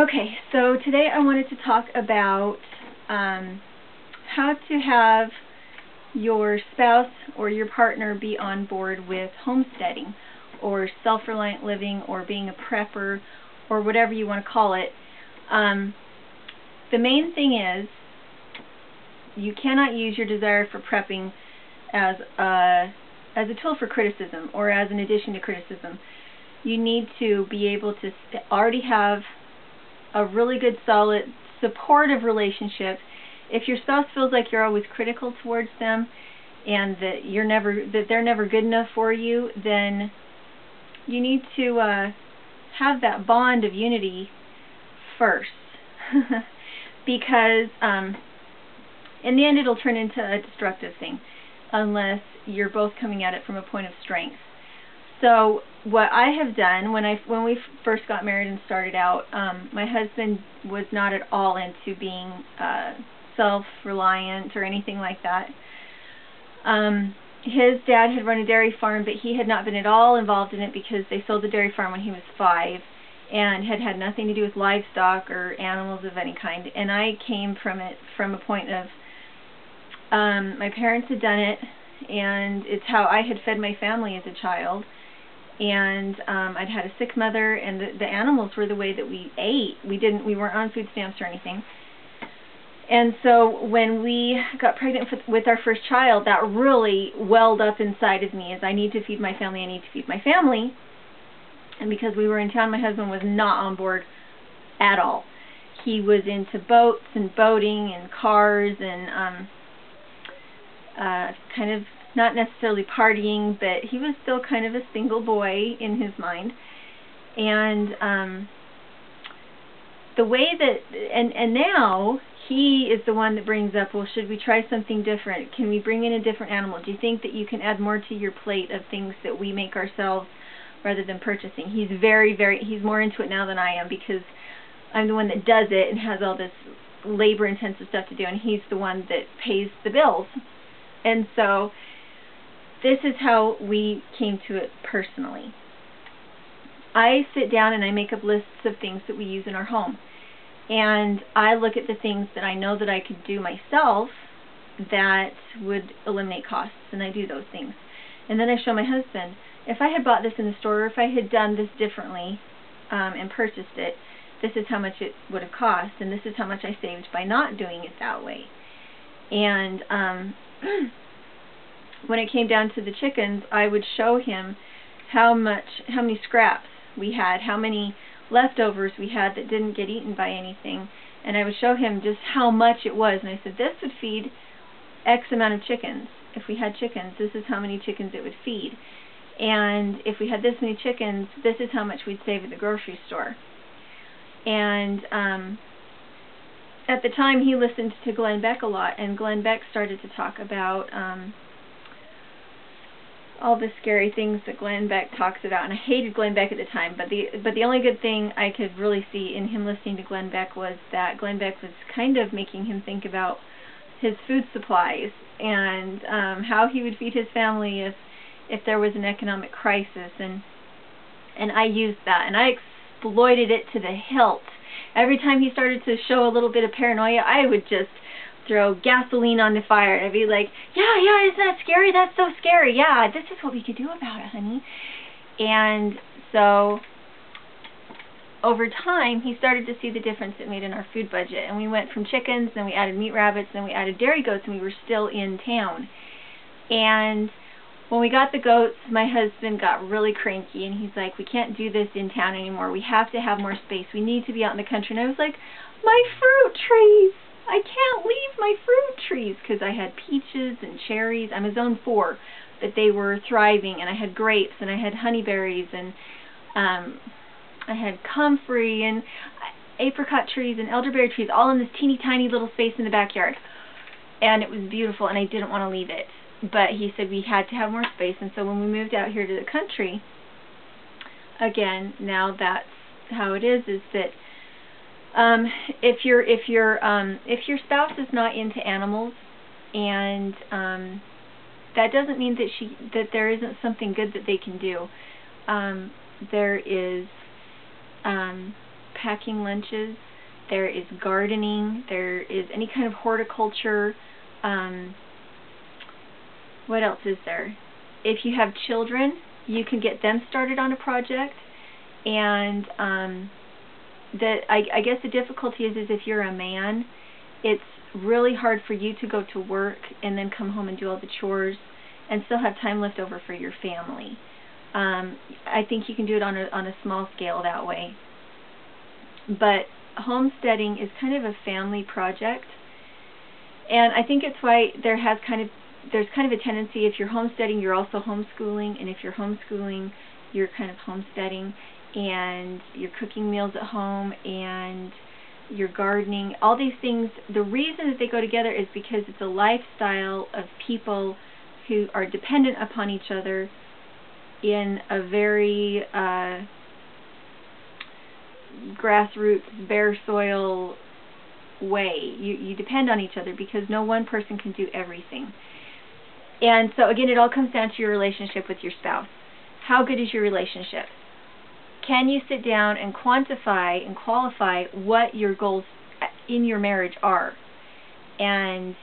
Okay, so today I wanted to talk about how to have your spouse or your partner be on board with homesteading or self-reliant living or being a prepper or whatever you want to call it. The main thing is you cannot use your desire for prepping as a tool for criticism or as an addition to criticism. You need to be able to already have a really good, solid, supportive relationship. If your spouse feels like you're always critical towards them and that they're never good enough for you, then you need to have that bond of unity first, because in the end it'll turn into a destructive thing unless you're both coming at it from a point of strength. So what I have done when we first got married and started out, my husband was not at all into being self-reliant or anything like that. His dad had run a dairy farm, but he had not been at all involved in it because they sold the dairy farm when he was 5 and had nothing to do with livestock or animals of any kind. And I came from it from a point of my parents had done it, and it's how I had fed my family as a child. And I'd had a sick mother, and the animals were the way that we ate. We weren't on food stamps or anything. And so when we got pregnant with our first child, that really welled up inside of me as I need to feed my family, I need to feed my family. And because we were in town, my husband was not on board at all. He was into boats and boating and cars and kind of not necessarily partying, but he was still kind of a single boy in his mind. And the way that, and now he is the one that brings up, well, should we try something different? Can we bring in a different animal? Do you think that you can add more to your plate of things that we make ourselves rather than purchasing? He's he's more into it now than I am, because I'm the one that does it and has all this labor-intensive stuff to do, and he's the one that pays the bills. And so this is how we came to it personally. I sit down and I make up lists of things that we use in our home. And I look at the things that I know that I could do myself that would eliminate costs, and I do those things. And then I show my husband, if I had bought this in the store, or if I had done this differently and purchased it, this is how much it would have cost, and this is how much I saved by not doing it that way. And when it came down to the chickens, I would show him how many scraps we had, how many leftovers we had that didn't get eaten by anything, and I would show him just how much it was, and I said, this would feed X amount of chickens. If we had chickens, this is how many chickens it would feed. And if we had this many chickens, this is how much we'd save at the grocery store. And at the time, he listened to Glenn Beck a lot, and Glenn Beck started to talk about all the scary things that Glenn Beck talks about, and I hated Glenn Beck at the time, but the only good thing I could really see in him listening to Glenn Beck was that Glenn Beck was kind of making him think about his food supplies and how he would feed his family if there was an economic crisis, and I used that, and I exploited it to the hilt. Every time he started to show a little bit of paranoia, I would just throw gasoline on the fire, and I'd be like, yeah, isn't that scary? That's so scary. Yeah, this is what we could do about it, honey. And so over time, he started to see the difference it made in our food budget, and we went from chickens, then we added meat rabbits, then we added dairy goats, and we were still in town. And when we got the goats, my husband got really cranky, and he's like, we can't do this in town anymore. We have to have more space. We need to be out in the country. And I was like, my fruit trees! I can't leave my fruit trees, because I had peaches and cherries. I'm a zone 4, but they were thriving, and I had grapes, and I had honeyberries, and I had comfrey and apricot trees and elderberry trees, all in this teeny tiny little space in the backyard. And it was beautiful, and I didn't want to leave it. But he said we had to have more space, and so when we moved out here to the country, again, now that's how it is that if your spouse is not into animals, and that doesn't mean that there isn't something good that they can do. There is packing lunches. There is gardening. There is any kind of horticulture. What else is there? If you have children, you can get them started on a project. And I guess the difficulty is if you're a man, it's really hard for you to go to work and then come home and do all the chores and still have time left over for your family. I think you can do it on a small scale that way. But homesteading is kind of a family project, and I think it's why there's kind of a tendency, if you're homesteading, you're also homeschooling, and if you're homeschooling, you're kind of homesteading, and you're cooking meals at home, and you're gardening. All these things, the reason that they go together is because it's a lifestyle of people who are dependent upon each other in a very grassroots, bare soil way. You depend on each other because no one person can do everything. And so again, it all comes down to your relationship with your spouse. How good is your relationship? Can you sit down and quantify and qualify what your goals in your marriage are? And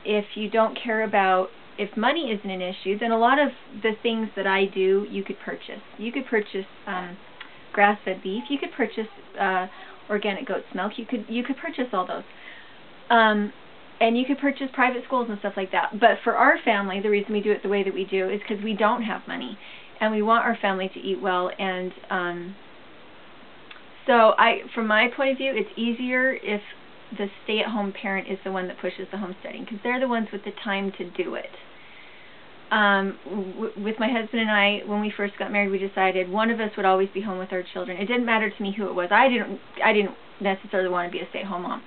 if you don't care about, if money isn't an issue, then a lot of the things that I do, you could purchase. You could purchase grass-fed beef. You could purchase organic goat's milk. You could purchase all those. And you could purchase private schools and stuff like that. But for our family, the reason we do it the way that we do is because we don't have money, and we want our family to eat well. And so from my point of view, it's easier if the stay-at-home parent is the one that pushes the homesteading, because they're the ones with the time to do it. With my husband and I, when we first got married, we decided one of us would always be home with our children. It didn't matter to me who it was. I didn't necessarily want to be a stay-at-home mom.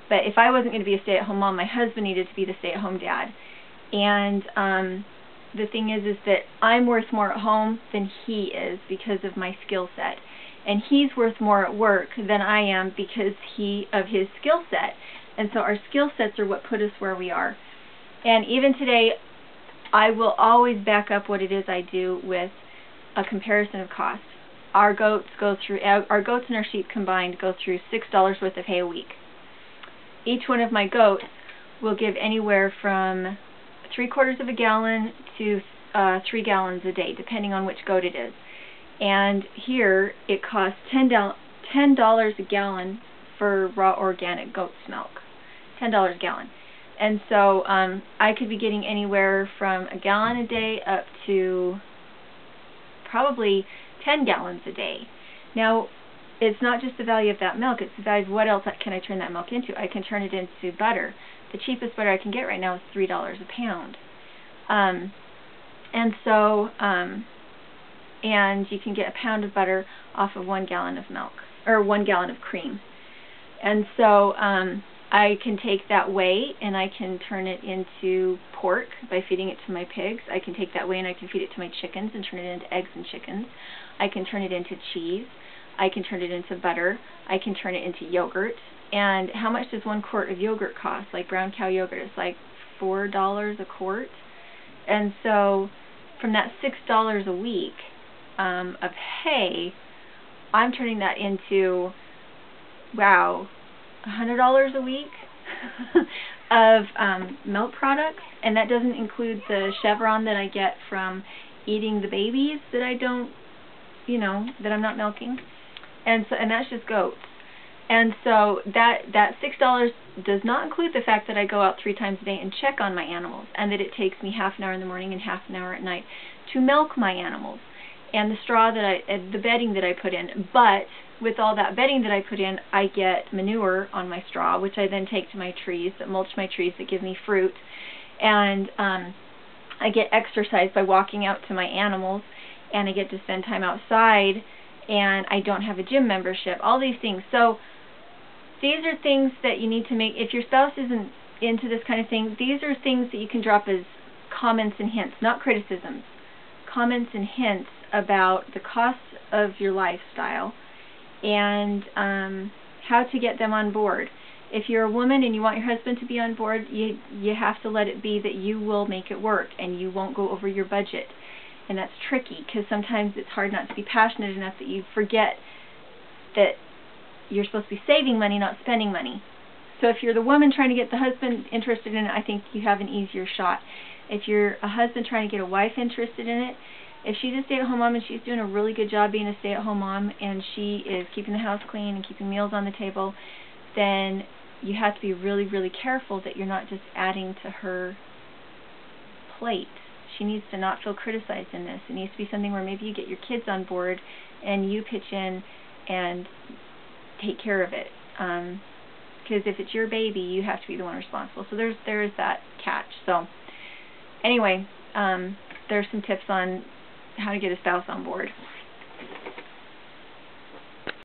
But if I wasn't going to be a stay-at-home mom, my husband needed to be the stay-at-home dad. And the thing is that I'm worth more at home than he is because of my skill set. And he's worth more at work than I am because of his skill set. And so our skill sets are what put us where we are. And even today, I will always back up what it is I do with a comparison of cost. Our goats and our sheep combined go through $6 worth of hay a week. Each one of my goats will give anywhere from 3/4 of a gallon to 3 gallons a day, depending on which goat it is. And here it costs $10 a gallon for raw organic goat's milk. $10 a gallon. And so I could be getting anywhere from a gallon a day up to probably 10 gallons a day. Now, it's not just the value of that milk, it's the value of what else can I turn that milk into. I can turn it into butter. The cheapest butter I can get right now is $3 a pound. And you can get a pound of butter off of 1 gallon of milk, or 1 gallon of cream. And so I can take that whey and I can turn it into pork by feeding it to my pigs. I can take that whey and I can feed it to my chickens and turn it into eggs and chickens. I can turn it into cheese. I can turn it into butter. I can turn it into yogurt. And how much does 1 quart of yogurt cost? Like brown cow yogurt, it's like $4 a quart. And so from that $6 a week of hay, I'm turning that into, wow, $100 a week of milk products. And that doesn't include the chevron that I get from eating the babies that I don't, that I'm not milking. And that's just goats. And so that $6 does not include the fact that I go out 3 times a day and check on my animals, and that it takes me half an hour in the morning and half an hour at night to milk my animals, and the bedding that I put in. But with all that bedding that I put in, I get manure on my straw, which I then take to my trees, that mulch my trees, that give me fruit. And I get exercise by walking out to my animals, and I get to spend time outside, and I don't have a gym membership, all these things. So these are things that you need to make. If your spouse isn't into this kind of thing, these are things that you can drop as comments and hints, not criticisms. Comments and hints about the cost of your lifestyle and how to get them on board. If you're a woman and you want your husband to be on board, you have to let it be that you will make it work and you won't go over your budget. And that's tricky because sometimes it's hard not to be passionate enough that you forget that you're supposed to be saving money, not spending money. So if you're the woman trying to get the husband interested in it, I think you have an easier shot. If you're a husband trying to get a wife interested in it, if she's a stay-at-home mom and she's doing a really good job being a stay-at-home mom and she is keeping the house clean and keeping meals on the table, then you have to be really, really careful that you're not just adding to her plate. She needs to not feel criticized in this. It needs to be something where maybe you get your kids on board and you pitch in and take care of it. Because if it's your baby, you have to be the one responsible. So there is that catch. So anyway, there's some tips on how to get a spouse on board.